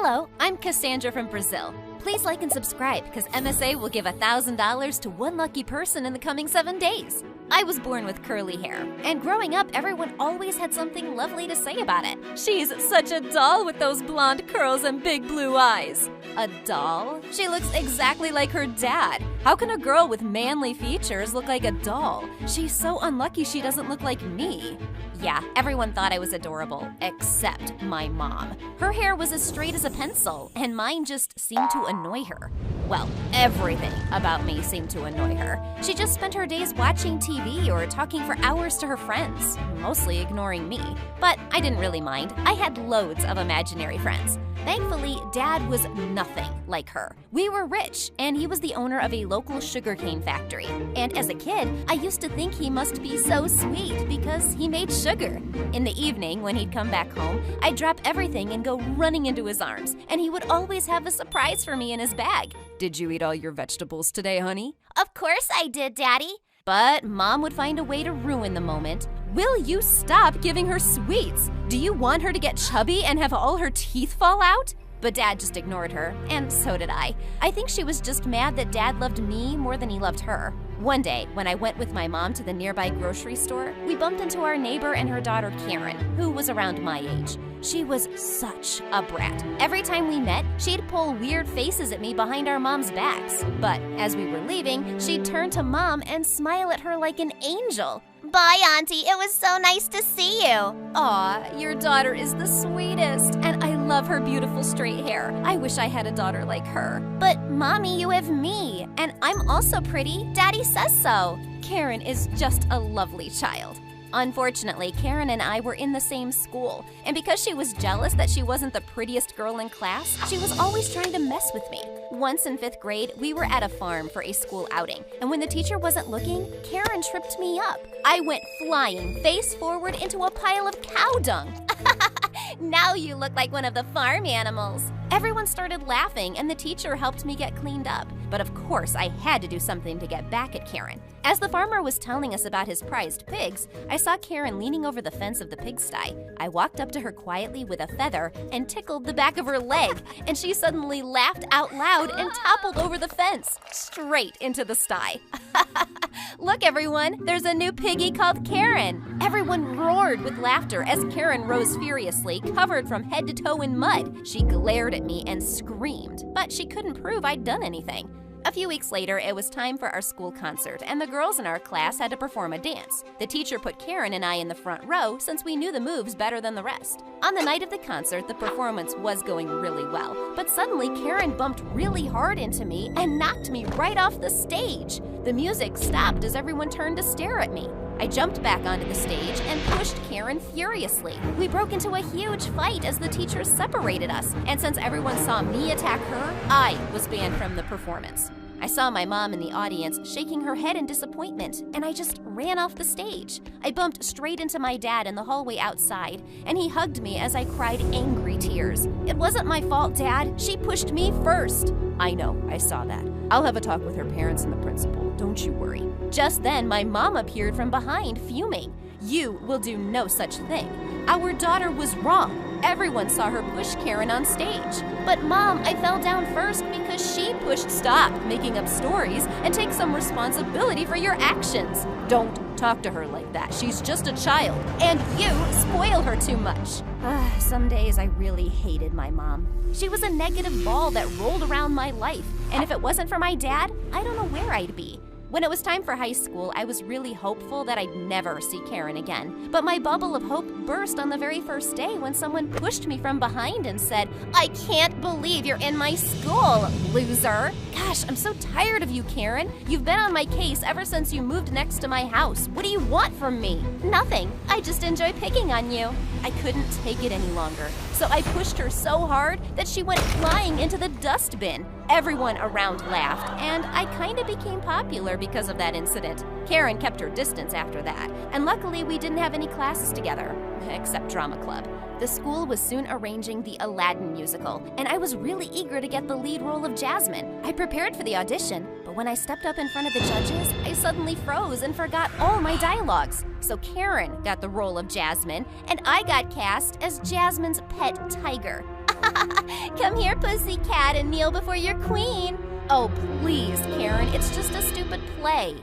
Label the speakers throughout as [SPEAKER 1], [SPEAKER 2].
[SPEAKER 1] Hello, I'm Cassandra from Brazil. Please like and subscribe because MSA will give $1,000 to one lucky person in the coming 7 days. I was born with curly hair, and growing up, everyone always had something lovely to say about it. She's such a doll with those blonde curls and big blue eyes. A doll? She looks exactly like her dad. How can a girl with manly features look like a doll? She's so unlucky she doesn't look like me. Yeah, everyone thought I was adorable, except my mom. Her hair was as straight as a pencil, and mine just seemed to annoy her. Well, everything about me seemed to annoy her. She just spent her days watching TV or talking for hours to her friends, mostly ignoring me. But I didn't really mind. I had loads of imaginary friends. Thankfully, Dad was nothing like her. We were rich, and he was the owner of a local sugarcane factory. And as a kid, I used to think he must be so sweet because he made sugar. In the evening, when he'd come back home, I'd drop everything and go running into his arms, and he would always have a surprise for me in his bag. Did you eat all your vegetables today, honey? Of course I did, Daddy. But Mom would find a way to ruin the moment. Will you stop giving her sweets? Do you want her to get chubby and have all her teeth fall out? But Dad just ignored her, and so did I. I think she was just mad that Dad loved me more than he loved her. One day, when I went with my mom to the nearby grocery store, we bumped into our neighbor and her daughter Karen, who was around my age. She was such a brat. Every time we met, she'd pull weird faces at me behind our moms' backs. But as we were leaving, she'd turn to Mom and smile at her like an angel. Bye, Auntie. It was so nice to see you. Aw, your daughter is the sweetest, and I love her beautiful straight hair. I wish I had a daughter like her. But, Mommy, you have me, and I'm also pretty. Daddy says so. Karen is just a lovely child. Unfortunately, Karen and I were in the same school, and because she was jealous that she wasn't the prettiest girl in class, she was always trying to mess with me. Once in 5th grade, we were at a farm for a school outing, and when the teacher wasn't looking, Karen tripped me up. I went flying face forward into a pile of cow dung. Now you look like one of the farm animals. Everyone started laughing, and the teacher helped me get cleaned up. But of course, I had to do something to get back at Karen. As the farmer was telling us about his prized pigs, I saw Karen leaning over the fence of the pigsty. I walked up to her quietly with a feather and tickled the back of her leg, and she suddenly laughed out loud and toppled over the fence, straight into the sty. Look, everyone, there's a new piggy called Karen. Everyone roared with laughter as Karen rose furiously, covered from head to toe in mud. She glared at me and screamed, but she couldn't prove I'd done anything. A few weeks later, it was time for our school concert, and the girls in our class had to perform a dance. The teacher put Karen and I in the front row since we knew the moves better than the rest. On the night of the concert, the performance was going really well, but suddenly Karen bumped really hard into me and knocked me right off the stage. The music stopped as everyone turned to stare at me. I jumped back onto the stage and pushed Karen furiously. We broke into a huge fight as the teachers separated us, and since everyone saw me attack her, I was banned from the performance. I saw my mom in the audience shaking her head in disappointment, and I just ran off the stage. I bumped straight into my dad in the hallway outside, and he hugged me as I cried angry tears. It wasn't my fault, Dad. She pushed me first. I know, I saw that. I'll have a talk with her parents and the principal. Don't you worry. Just then, my mom appeared from behind, fuming. You will do no such thing. Our daughter was wrong. Everyone saw her push Karen on stage. But Mom, I fell down first because she pushed. Stop making up stories and take some responsibility for your actions. Don't talk to her like that. She's just a child, and you spoil her too much. Some days I really hated my mom. She was a negative ball that rolled around my life, and if it wasn't for my dad, I don't know where I'd be. When it was time for high school, I was really hopeful that I'd never see Karen again. But my bubble of hope burst on the very first day when someone pushed me from behind and said, "I can't believe you're in my school, loser." Gosh, I'm so tired of you, Karen. You've been on my case ever since you moved next to my house. What do you want from me? Nothing. I just enjoy picking on you. I couldn't take it any longer, so I pushed her so hard that she went flying into the dustbin. Everyone around laughed, and I kinda became popular because of that incident. Karen kept her distance after that, and luckily we didn't have any classes together, except drama club. The school was soon arranging the Aladdin musical, and I was really eager to get the lead role of Jasmine. I prepared for the audition, but when I stepped up in front of the judges, I suddenly froze and forgot all my dialogues. So Karen got the role of Jasmine, and I got cast as Jasmine's pet tiger. Come here, pussycat, and kneel before your queen. Oh, please, Karen, it's just a stupid play.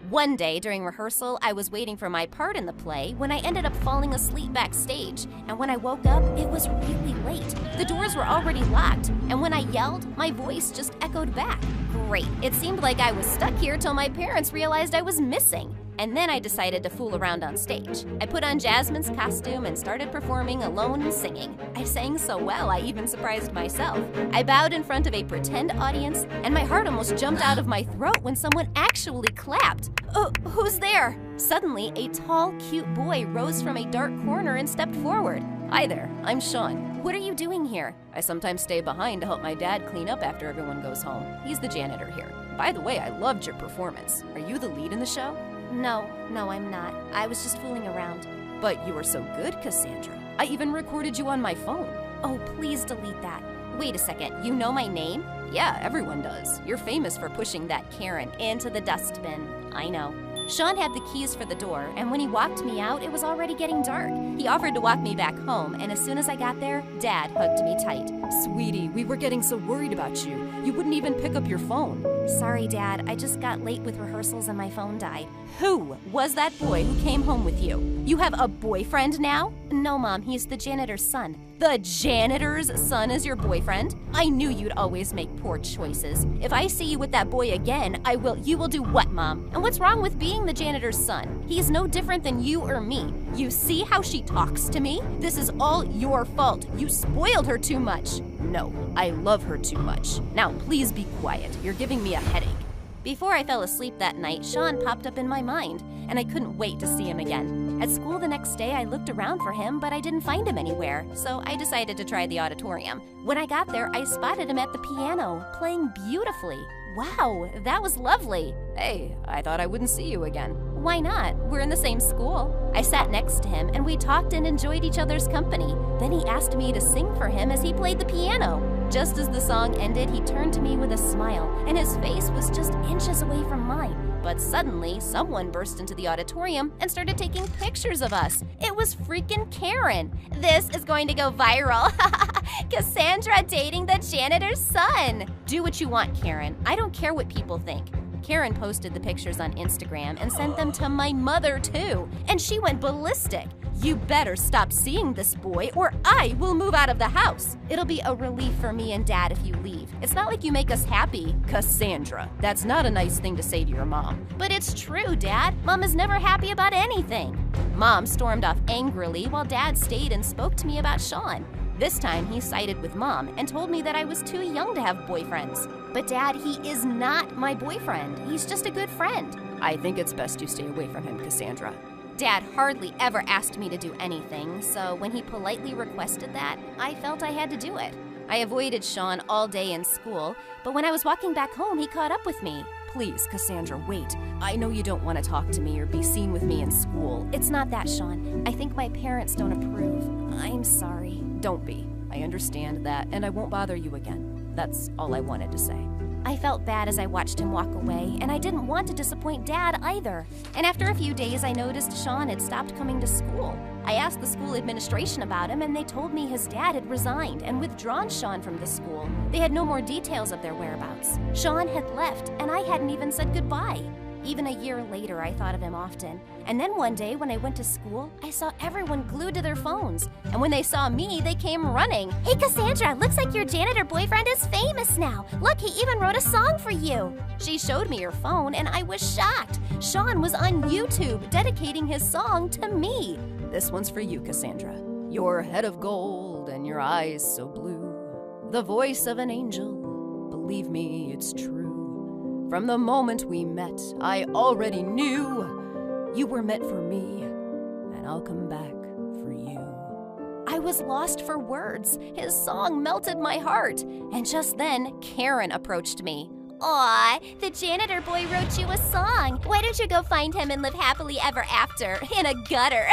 [SPEAKER 1] One day during rehearsal, I was waiting for my part in the play when I ended up falling asleep backstage. And when I woke up, it was really late. The doors were already locked, and when I yelled, my voice just echoed back. Great. It seemed like I was stuck here till my parents realized I was missing. And then I decided to fool around on stage. I put on Jasmine's costume and started performing alone and singing. I sang so well, I even surprised myself. I bowed in front of a pretend audience, and my heart almost jumped out of my throat when someone actually clapped. Oh, who's there? Suddenly, a tall, cute boy rose from a dark corner and stepped forward. Hi there, I'm Sean. What are you doing here? I sometimes stay behind to help my dad clean up after everyone goes home. He's the janitor here. By the way, I loved your performance. Are you the lead in the show? No, I'm not. I was just fooling around. But you were so good, Cassandra. I even recorded you on my phone. Oh, please delete that. Wait a second, you know my name? Yeah, everyone does. You're famous for pushing that Karen into the dustbin. I know. Sean had the keys for the door, and when he walked me out, it was already getting dark. He offered to walk me back home, and as soon as I got there, Dad hugged me tight. Sweetie, we were getting so worried about you. You wouldn't even pick up your phone. Sorry, Dad. I just got late with rehearsals and my phone died. Who was that boy who came home with you? You have a boyfriend now? No, Mom. He's the janitor's son. The janitor's son is your boyfriend? I knew you'd always make poor choices. If I see you with that boy again, you will do what, Mom? And what's wrong with being the janitor's son? He's no different than you or me. You see how she talks to me? This is all your fault. You spoiled her too much. No, I love her too much. Now, please be quiet. You're giving me a headache. Before I fell asleep that night, Sean popped up in my mind, and I couldn't wait to see him again. At school the next day, I looked around for him, but I didn't find him anywhere, so I decided to try the auditorium. When I got there, I spotted him at the piano, playing beautifully. Wow, that was lovely. Hey, I thought I wouldn't see you again. Why not? We're in the same school. I sat next to him, and we talked and enjoyed each other's company. Then he asked me to sing for him as he played the piano. Just as the song ended, he turned to me with a smile, and his face was just inches away from mine. But suddenly, someone burst into the auditorium and started taking pictures of us. It was freaking Karen. This is going to go viral. Cassandra dating the janitor's son. Do what you want, Karen. I don't care what people think. Karen posted the pictures on Instagram and sent them to my mother too, and she went ballistic. You better stop seeing this boy or I will move out of the house. It'll be a relief for me and Dad if you leave. It's not like you make us happy. Cassandra, that's not a nice thing to say to your mom. But it's true, Dad. Mom is never happy about anything. Mom stormed off angrily while Dad stayed and spoke to me about Sean. This time, he sided with Mom and told me that I was too young to have boyfriends. But Dad, he is not my boyfriend. He's just a good friend. I think it's best you stay away from him, Cassandra. Dad hardly ever asked me to do anything, so when he politely requested that, I felt I had to do it. I avoided Sean all day in school, but when I was walking back home, he caught up with me. Please, Cassandra, wait. I know you don't want to talk to me or be seen with me in school. It's not that, Sean. I think my parents don't approve. I'm sorry. Don't be. I understand that, and I won't bother you again. That's all I wanted to say. I felt bad as I watched him walk away, and I didn't want to disappoint Dad either. And after a few days, I noticed Sean had stopped coming to school. I asked the school administration about him, and they told me his dad had resigned and withdrawn Sean from the school. They had no more details of their whereabouts. Sean had left, and I hadn't even said goodbye. Even a year later, I thought of him often. And then one day, when I went to school, I saw everyone glued to their phones. And when they saw me, they came running. Hey, Cassandra, looks like your janitor boyfriend is famous now. Look, he even wrote a song for you. She showed me her phone, and I was shocked. Sean was on YouTube, dedicating his song to me. This one's for you, Cassandra. Your head of gold and your eyes so blue. The voice of an angel, believe me, it's true. From the moment we met, I already knew you were meant for me, and I'll come back for you. I was lost for words. His song melted my heart. And just then, Karen approached me. Aw, the janitor boy wrote you a song. Why don't you go find him and live happily ever after in a gutter?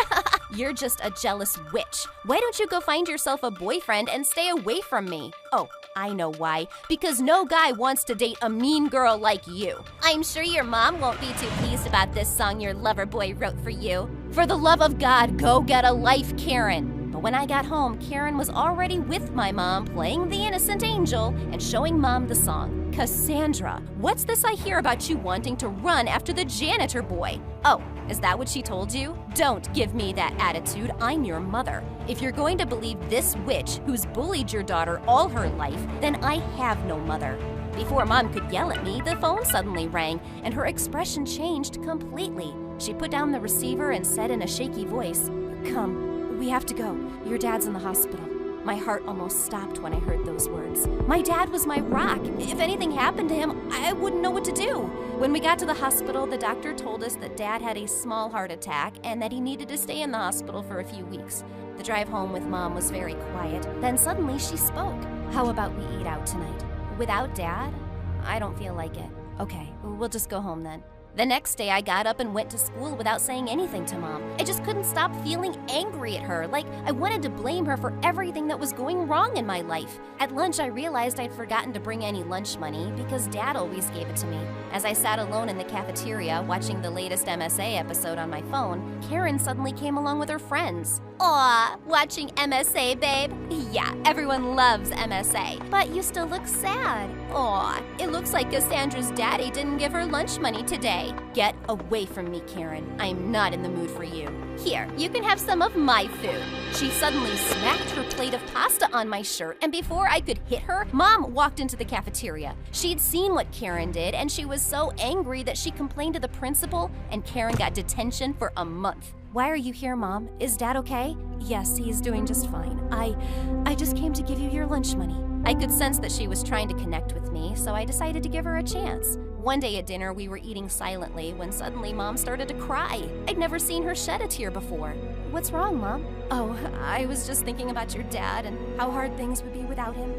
[SPEAKER 1] You're just a jealous witch. Why don't you go find yourself a boyfriend and stay away from me? Oh, I know why. Because no guy wants to date a mean girl like you. I'm sure your mom won't be too pleased about this song your lover boy wrote for you. For the love of God, go get a life, Karen. But when I got home, Karen was already with my mom playing the innocent angel and showing Mom the song. Cassandra, what's this I hear about you wanting to run after the janitor boy? Oh, is that what she told you? Don't give me that attitude. I'm your mother. If you're going to believe this witch who's bullied your daughter all her life, then I have no mother. Before Mom could yell at me, the phone suddenly rang, and her expression changed completely. She put down the receiver and said in a shaky voice, "Come, we have to go. Your dad's in the hospital." My heart almost stopped when I heard those words. My dad was my rock. If anything happened to him, I wouldn't know what to do. When we got to the hospital, the doctor told us that Dad had a small heart attack and that he needed to stay in the hospital for a few weeks. The drive home with Mom was very quiet. Then suddenly she spoke. "How about we eat out tonight?" "Without Dad? I don't feel like it." "Okay, we'll just go home then." The next day, I got up and went to school without saying anything to Mom. I just couldn't stop feeling angry at her, like I wanted to blame her for everything that was going wrong in my life. At lunch, I realized I'd forgotten to bring any lunch money because Dad always gave it to me. As I sat alone in the cafeteria watching the latest MSA episode on my phone, Karen suddenly came along with her friends. "Aw, watching MSA, babe?" "Yeah, everyone loves MSA. But you still look sad." "Aw, it looks like Cassandra's daddy didn't give her lunch money today." "Get away from me, Karen. I'm not in the mood for you." "Here, you can have some of my food." She suddenly smacked her plate of pasta on my shirt, and before I could hit her, Mom walked into the cafeteria. She'd seen what Karen did, and she was so angry that she complained to the principal, and Karen got detention for a month. "Why are you here, Mom? Is Dad okay?" "Yes, he's doing just fine. I just came to give you your lunch money." I could sense that she was trying to connect with me, so I decided to give her a chance. One day at dinner, we were eating silently when suddenly Mom started to cry. I'd never seen her shed a tear before. "What's wrong, Mom?" "Oh, I was just thinking about your dad and how hard things would be without him.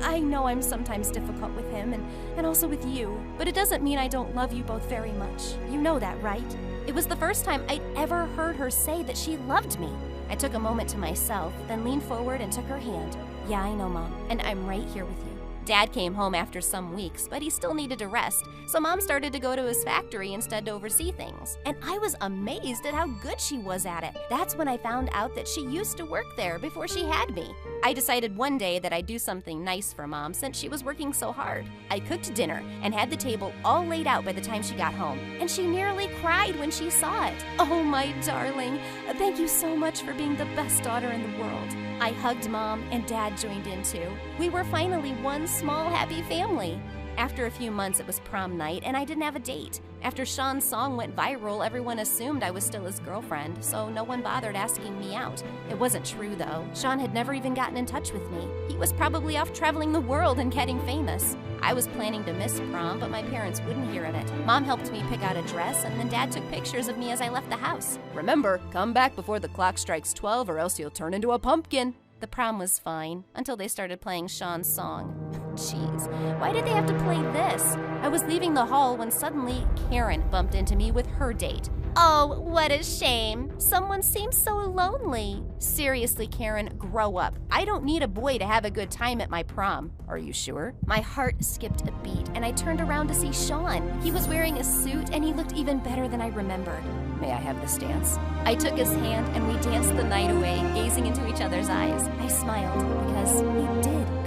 [SPEAKER 1] I know I'm sometimes difficult with him and also with you, but it doesn't mean I don't love you both very much. You know that, right?" It was the first time I'd ever heard her say that she loved me. I took a moment to myself, then leaned forward and took her hand. "Yeah, I know, Mom, and I'm right here with you." Dad came home after some weeks, but he still needed to rest, so Mom started to go to his factory instead to oversee things. And I was amazed at how good she was at it. That's when I found out that she used to work there before she had me. I decided one day that I'd do something nice for Mom since she was working so hard. I cooked dinner and had the table all laid out by the time she got home, and she nearly cried when she saw it. "Oh, my darling, thank you so much for being the best daughter in the world." I hugged Mom, and Dad joined in too. We were finally one small, happy family. After a few months, it was prom night, and I didn't have a date. After Sean's song went viral, everyone assumed I was still his girlfriend, so no one bothered asking me out. It wasn't true, though. Sean had never even gotten in touch with me. He was probably off traveling the world and getting famous. I was planning to miss prom, but my parents wouldn't hear of it. Mom helped me pick out a dress, and then Dad took pictures of me as I left the house. "Remember, come back before the clock strikes 12 or else you'll turn into a pumpkin." The prom was fine, until they started playing Sean's song. Jeez, why did they have to play this? I was leaving the hall when suddenly Karen bumped into me with her date. "Oh, what a shame. Someone seems so lonely." "Seriously, Karen, grow up. I don't need a boy to have a good time at my prom." "Are you sure?" My heart skipped a beat, and I turned around to see Sean. He was wearing a suit, and he looked even better than I remembered. "May I have this dance?" I took his hand, and we danced the night away, gazing into each other's eyes. I smiled because he did